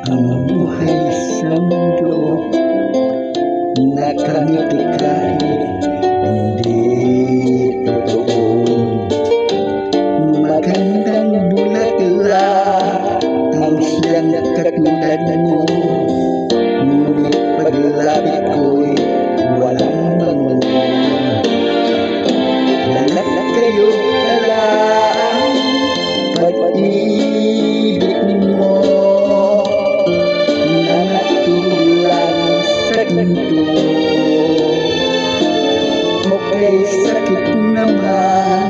Ang buhay sa mundo na kami-tikay hindi totoo. Magandang bulaklak ang siyang katulad mo, ngunit paglapit ko'y walang bango. Lahat kayo pala pag-ibig mo na natulang sa ginto. Okay, sakit naman,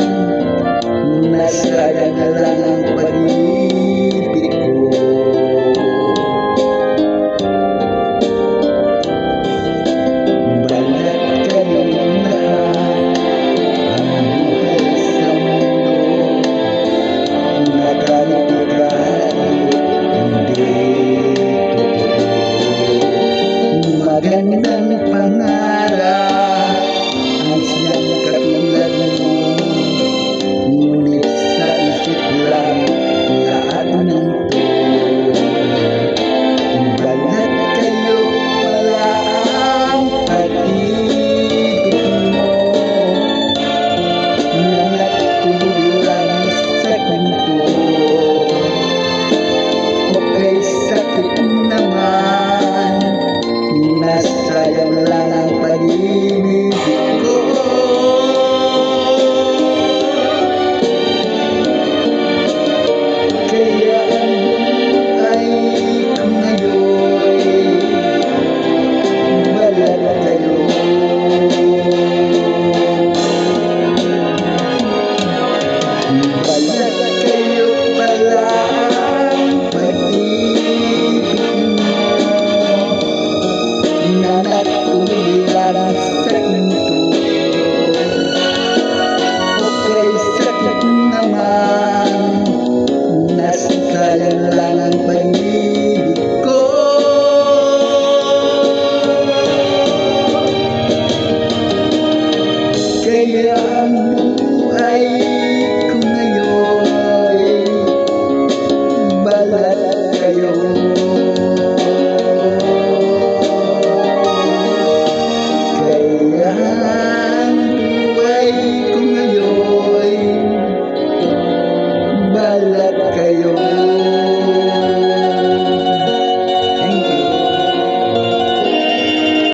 nasayang lang ang pag-ibig ko. Balat kayong lahat, ang buhay sa mundo na kami-tikay hindi totoo. Maganda